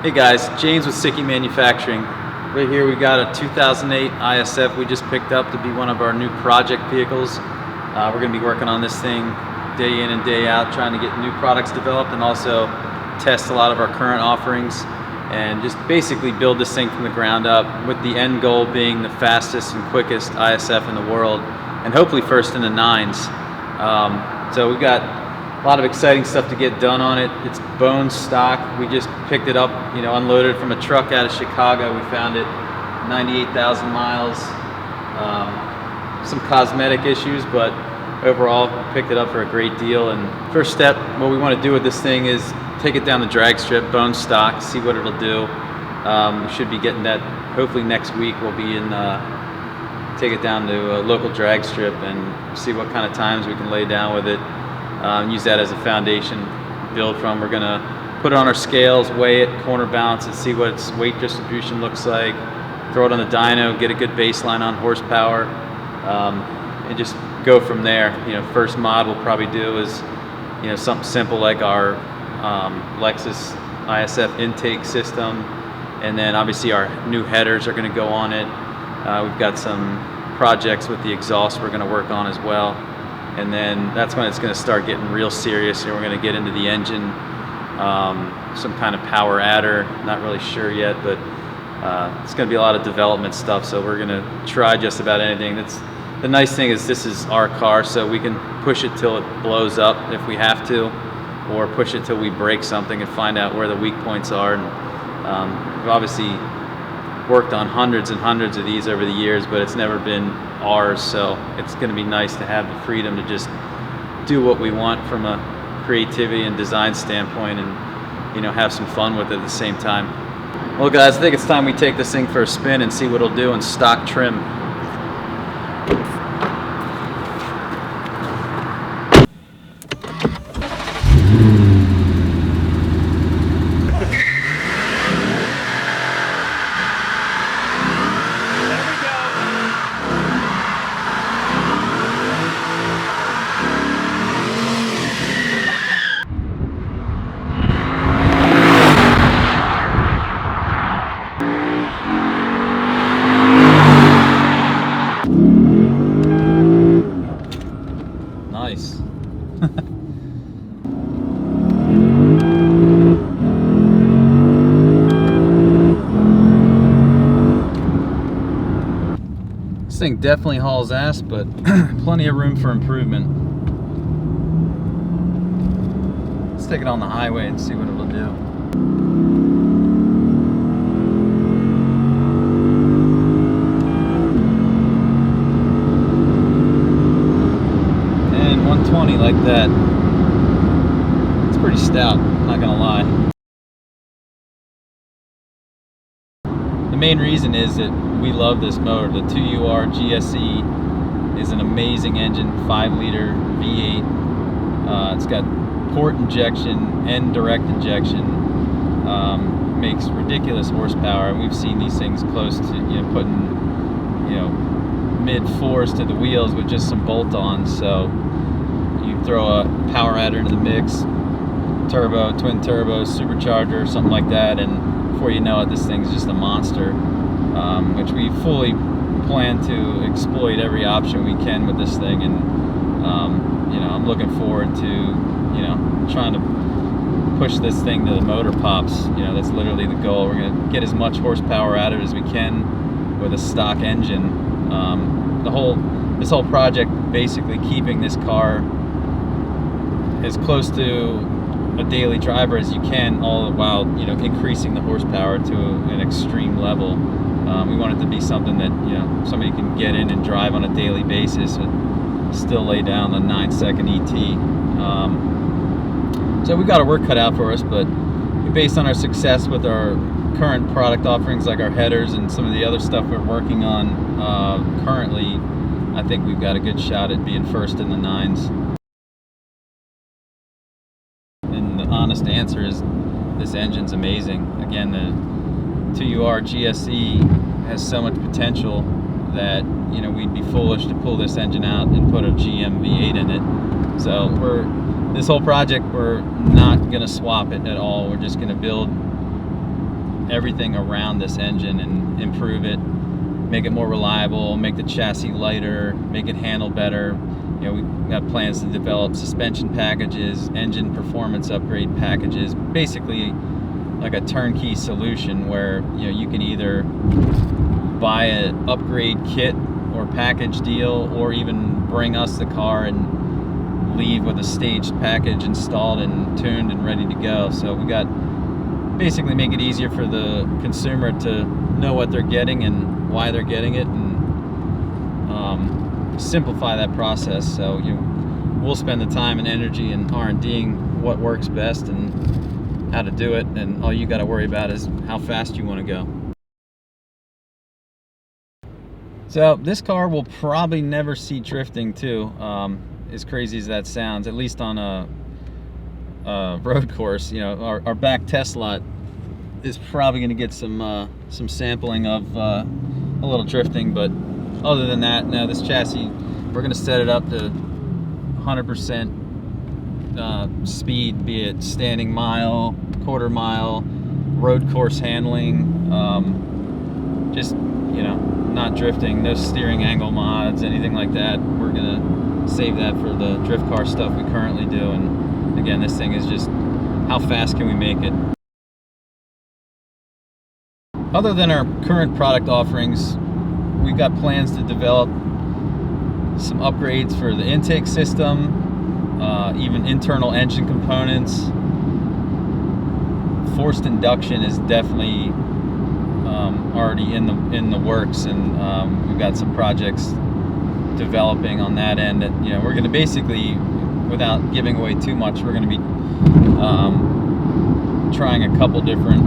Hey guys, James with SIKKY Manufacturing. Right here we got a 2008 ISF we just picked up to be one of our new project vehicles. We're going to be working on this thing day in and day out, trying to get new products developed and also test a lot of our current offerings and just basically build this thing from the ground up, with the end goal being the fastest and quickest ISF in the world and hopefully first in the nines. So we've got a lot of exciting stuff to get done on it. It's bone stock. We just picked it up, unloaded from a truck out of Chicago. We found it 98,000 miles. Some cosmetic issues, but overall picked it up for a great deal. And first step, what we want to do with this thing is take it down the drag strip, bone stock, see what it'll do. We should be getting that hopefully next week. We'll be in, take it down to a local drag strip and see what kind of times we can lay down with it. Use that as a foundation, build from. We're gonna put it on our scales, weigh it, corner balance it, see what its weight distribution looks like, throw it on the dyno, get a good baseline on horsepower, and just go from there. First mod we'll probably do is something simple like our Lexus ISF intake system, and then obviously our new headers are going to go on it. We've got some projects with the exhaust we're going to work on as well. And then that's when it's going to start getting real serious, and we're going to get into the engine, some kind of power adder, not really sure yet, but it's going to be a lot of development stuff, so we're going to try just about anything. The nice thing is this is our car, so we can push it till it blows up if we have to, or push it till we break something and find out where the weak points are. And we've obviously worked on hundreds and hundreds of these over the years, but it's never been ours, so it's going to be nice to have the freedom to just do what we want from a creativity and design standpoint, and have some fun with it at the same time. Well guys, I think it's time we take this thing for a spin and see what it'll do in stock trim. Nice. This thing definitely hauls ass, but plenty of room for improvement. Let's take it on the highway and see what it'll do. And 120 like that. It's pretty stout, not gonna lie. The main reason is that we love this motor. The 2UR GSE is an amazing engine, 5-liter V8. It's got port injection and direct injection. Makes ridiculous horsepower, and we've seen these things close to putting mid-fours to the wheels with just some bolt-ons. So you throw a power adder into the mix, turbo, twin turbo, supercharger, something like that, and before you know it, this thing's just a monster, which we fully plan to exploit every option we can with this thing. And I'm looking forward to trying to push this thing to the motor pops. That's literally the goal. We're going to get as much horsepower out of it as we can with a stock engine. This whole project, basically keeping this car as close to a daily driver as you can, all the while increasing the horsepower to an extreme level. We want it to be something that somebody can get in and drive on a daily basis and still lay down the 9-second ET. So we've got our work cut out for us, but based on our success with our current product offerings like our headers and some of the other stuff we're working on currently, I think we've got a good shot at being first in the nines. And the honest answer is this engine's amazing. Again, the 2UR GSE has so much potential that we'd be foolish to pull this engine out and put a GM V8 in it. So this whole project, we're not going to swap it at all. We're just going to build everything around this engine and improve it, make it more reliable, make the chassis lighter, make it handle better. You know, we got plans to develop suspension packages, engine performance upgrade packages, basically like a turnkey solution where, you know, you can either buy an upgrade kit or package deal, or even bring us the car and leave with a staged package installed and tuned and ready to go. So we got basically make it easier for the consumer to know what they're getting and why they're getting it, and simplify that process. So we'll spend the time and energy and R&Ding what works best and how to do it, and all you got to worry about is how fast you want to go. So this car will probably never see drifting too, as crazy as that sounds, at least on a road course. You know, our back test lot is probably going to get some sampling of a little drifting, but other than that, now this chassis, we're going to set it up to 100% speed, be it standing mile, quarter mile, road course handling, just, you know, not drifting, no steering angle mods, anything like that. We're going to save that for the drift car stuff we currently do. And again, this thing is just how fast can we make it. Other than our current product offerings, we've got plans to develop some upgrades for the intake system, even internal engine components. Forced induction is definitely already in the works, and we've got some projects developing on that end. That, you know, we're going to basically, without giving away too much, we're going to be trying a couple different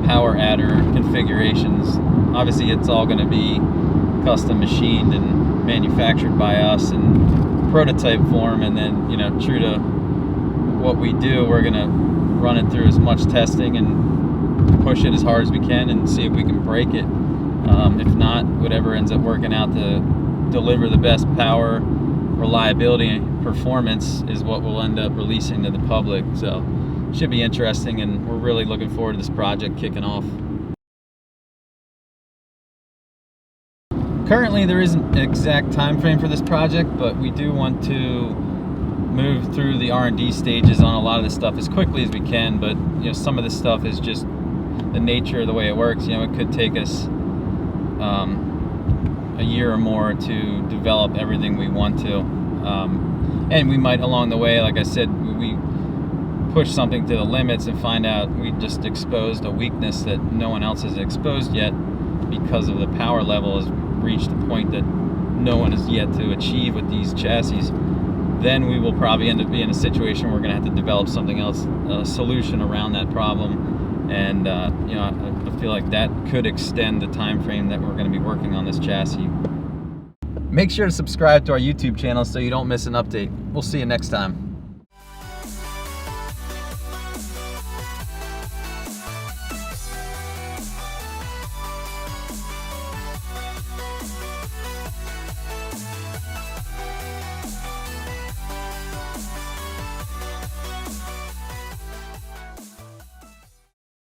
power adder configurations. Obviously, it's all going to be custom machined and manufactured by us in prototype form, and then, you know, true to what we do, we're going to run it through as much testing and push it as hard as we can and see if we can break it. If not, whatever ends up working out to deliver the best power, reliability, and performance is what we'll end up releasing to the public. So should be interesting, and we're really looking forward to this project kicking off. Currently, there isn't an exact time frame for this project, but we do want to move through the R&D stages on a lot of this stuff as quickly as we can. But, you know, some of this stuff is just the nature of the way it works. You know, it could take us a year or more to develop everything we want to, and we might along the way, like I said, we push something to the limits and find out we just exposed a weakness that no one else has exposed yet, because of the power level has reached a point that no one has yet to achieve with these chassis. Then we will probably end up being in a situation where we're going to have to develop something else, a solution around that problem. And you know, I feel like that could extend the time frame that we're going to be working on this chassis. Make sure to subscribe to our YouTube channel so you don't miss an update. We'll see you next time.